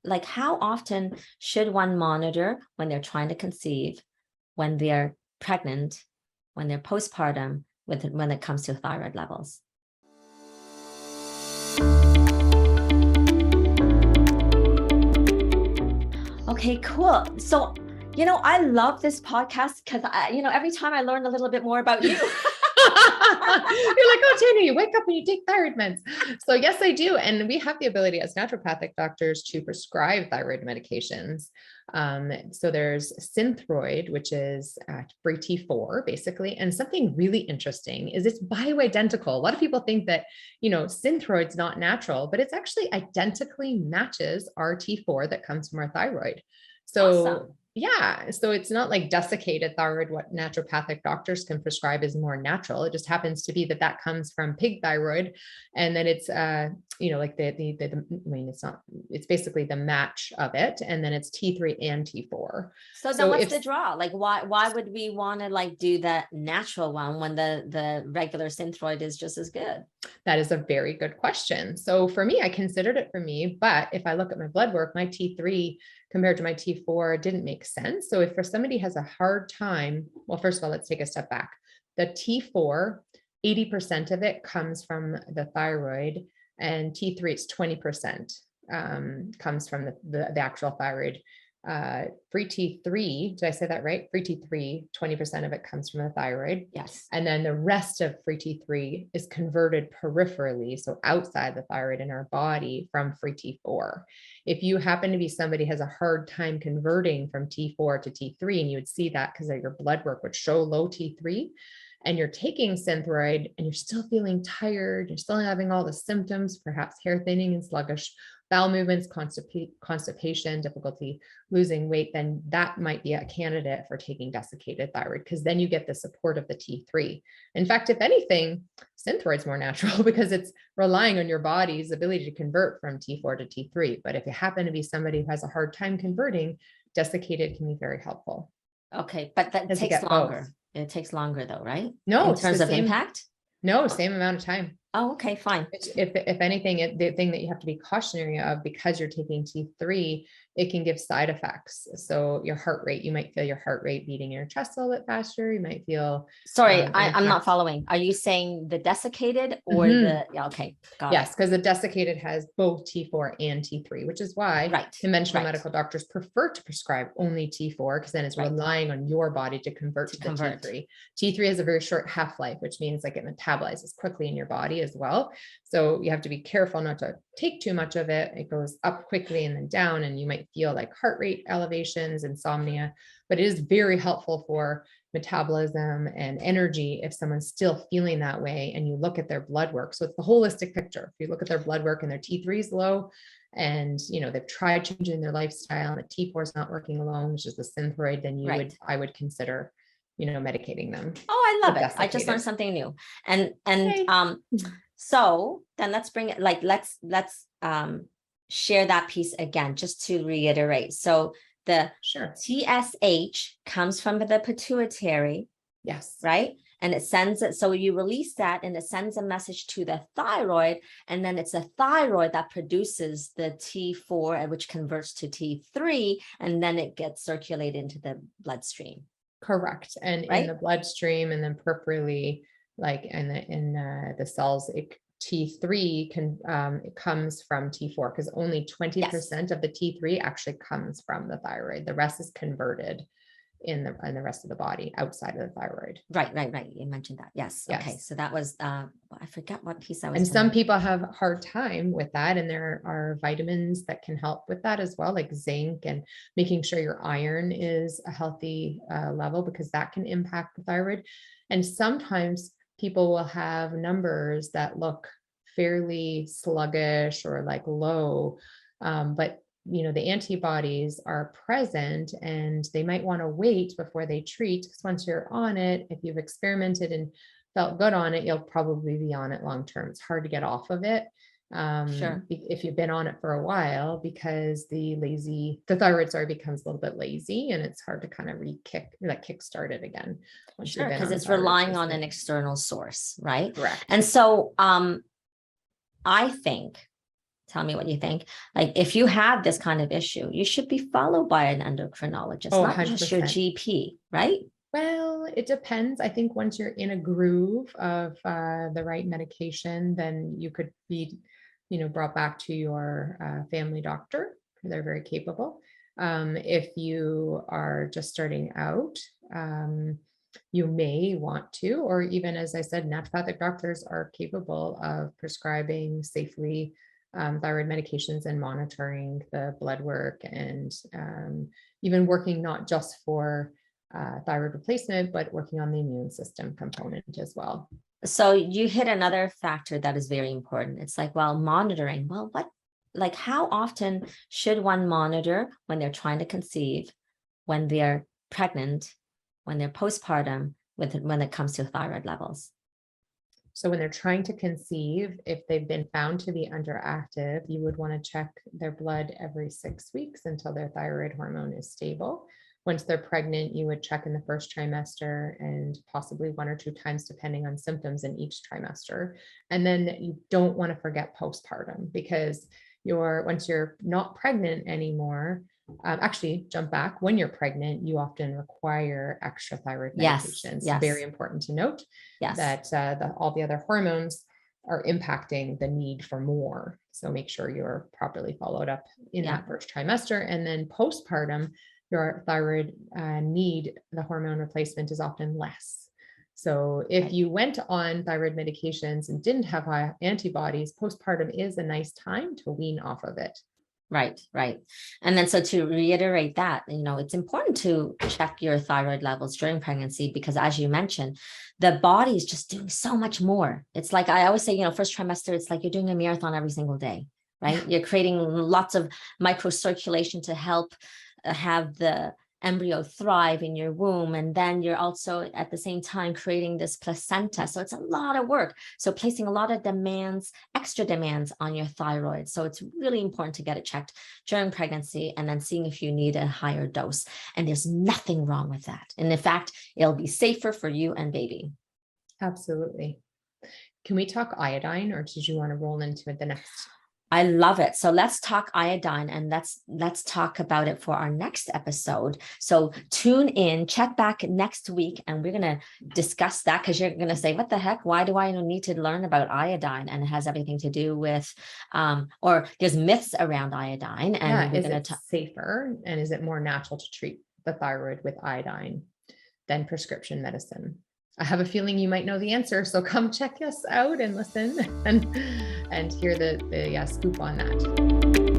like how often should one monitor when they're trying to conceive, when they're pregnant, when they're postpartum, when it comes to thyroid levels? Okay, cool. So, I love this podcast because every time I learn a little bit more about you. You're like, oh, Tanya, you wake up and you take thyroid meds. So yes, I do. And we have the ability as naturopathic doctors to prescribe thyroid medications. So there's synthroid, which is free T4 basically. And something really interesting is it's bioidentical. A lot of people think that, synthroid's not natural, but it's actually identically matches our T4 that comes from our thyroid. So awesome. Yeah. So it's not like desiccated thyroid. What naturopathic doctors can prescribe is more natural. It just happens to be that comes from pig thyroid. And then it's, it's basically the match of it. And then it's T3 and T4. So then what's the draw? Like, why would we want to do that natural one when the regular synthroid is just as good? That is a very good question. So for me, I considered it for me, but if I look at my blood work, my T3 compared to my T4 didn't make sense. So if for somebody has a hard time, well, first of all, let's take a step back. The T4, 80% of it comes from the thyroid, and T3 is 20% comes from the actual thyroid. Free T3, did I say that right? Free T3, 20% of it comes from the thyroid. Yes. And then the rest of free T3 is converted peripherally, so outside the thyroid in our body, from free T4. If you happen to be somebody who has a hard time converting from T4 to T3, and you would see that because your blood work would show low T3, and you're taking synthroid and you're still feeling tired, you're still having all the symptoms, perhaps hair thinning and sluggish bowel movements, constipation, difficulty losing weight, then that might be a candidate for taking desiccated thyroid, because then you get the support of the T3. In fact, if anything, synthroid's more natural because it's relying on your body's ability to convert from T4 to T3. But if you happen to be somebody who has a hard time converting, desiccated can be very helpful. Okay, but that takes longer. Both. It takes longer though, right? No, in terms of impact? No, same amount of time. Oh, okay, fine. If anything, the thing that you have to be cautionary of, because you're taking T3, it can give side effects. So your heart rate, you might feel your heart rate beating in your chest a little bit faster. You might feel. Sorry, I'm not following. Are you saying the desiccated or yeah, okay. Yes, because the desiccated has both T4 and T3, which is why conventional medical doctors prefer to prescribe only T4, because then it's relying on your body to convert to the T3. T3 has a very short half-life, which means like it metabolizes quickly in your body as well. So you have to be careful not to take too much of it. It goes up quickly and then down, and you might feel like heart rate elevations, insomnia, but it is very helpful for metabolism and energy if someone's still feeling that way and you look at their blood work. So it's the holistic picture. If you look at their blood work and their T3 is low, and they've tried changing their lifestyle and the T4 is not working alone, which is the synthroid, then I would consider medicating them. Oh, I love it. I just learned something new. And so then let's bring it, let's share that piece again, just to reiterate. So the TSH comes from the pituitary. Yes. Right. And it sends it. So you release that and it sends a message to the thyroid. And then it's the thyroid that produces the T4, which converts to T3. And then it gets circulated into the bloodstream. Correct. And in the bloodstream and then peripherally, like in the cells, T3 it comes from T4, because only 20% of the T3 actually comes from the thyroid. The rest is converted in the rest of the body outside of the thyroid. Right. You mentioned that. Yes. Okay. So that was, I forgot what piece I was. And some people have a hard time with that. And there are vitamins that can help with that as well, like zinc, and making sure your iron is a healthy level, because that can impact the thyroid. And sometimes people will have numbers that look fairly sluggish or like low, but the antibodies are present, and they might want to wait before they treat, because once you're on it, if you've experimented and felt good on it, you'll probably be on it long term. It's hard to get off of it if you've been on it for a while, because the thyroid becomes a little bit lazy, and it's hard to kind of kickstart it again. Sure, because it's relying on an external source, right? Correct. And so I think Tell me what you think. Like, if you have this kind of issue, you should be followed by an endocrinologist, not just your 100%. GP, right? Well, it depends. I think once you're in a groove of the right medication, then you could be, brought back to your family doctor. They're very capable. If you are just starting out, you may want to, or even, as I said, naturopathic doctors are capable of prescribing safely thyroid medications and monitoring the blood work, and even working not just for thyroid replacement, but working on the immune system component as well. So you hit another factor that is very important. It's like, well, monitoring. Well, how often should one monitor when they're trying to conceive, when they're pregnant, when they're postpartum, when it comes to thyroid levels? So when they're trying to conceive, if they've been found to be underactive, you would want to check their blood every 6 weeks until their thyroid hormone is stable. Once they're pregnant, you would check in the first trimester and possibly 1 or 2 times, depending on symptoms in each trimester. And then you don't want to forget postpartum, because once you're not pregnant anymore, actually jump back, when you're pregnant, you often require extra thyroid medications. Yes. Very important to note that all the other hormones are impacting the need for more. So make sure you're properly followed up in that first trimester. And then postpartum, your thyroid need, the hormone replacement, is often less. So if you went on thyroid medications and didn't have high antibodies, postpartum is a nice time to wean off of it. Right. And then, so to reiterate that, it's important to check your thyroid levels during pregnancy, because as you mentioned, the body is just doing so much more. It's like, I always say, first trimester, it's like you're doing a marathon every single day, right? You're creating lots of microcirculation to help have the embryo thrive in your womb. And then you're also at the same time creating this placenta. So it's a lot of work. So placing a lot of extra demands on your thyroid. So it's really important to get it checked during pregnancy, and then seeing if you need a higher dose. And there's nothing wrong with that. And in fact, it'll be safer for you and baby. Absolutely. Can we talk iodine, or did you want to roll into it the next? I love it. So let's talk iodine, and let's talk about it for our next episode. So tune in, check back next week, and we're going to discuss that, because you're going to say, what the heck? Why do I need to learn about iodine? And it has everything to do with, or there's myths around iodine. And we're going to safer, and is it more natural to treat the thyroid with iodine than prescription medicine? I have a feeling you might know the answer, so come check us out and listen and hear the scoop on that.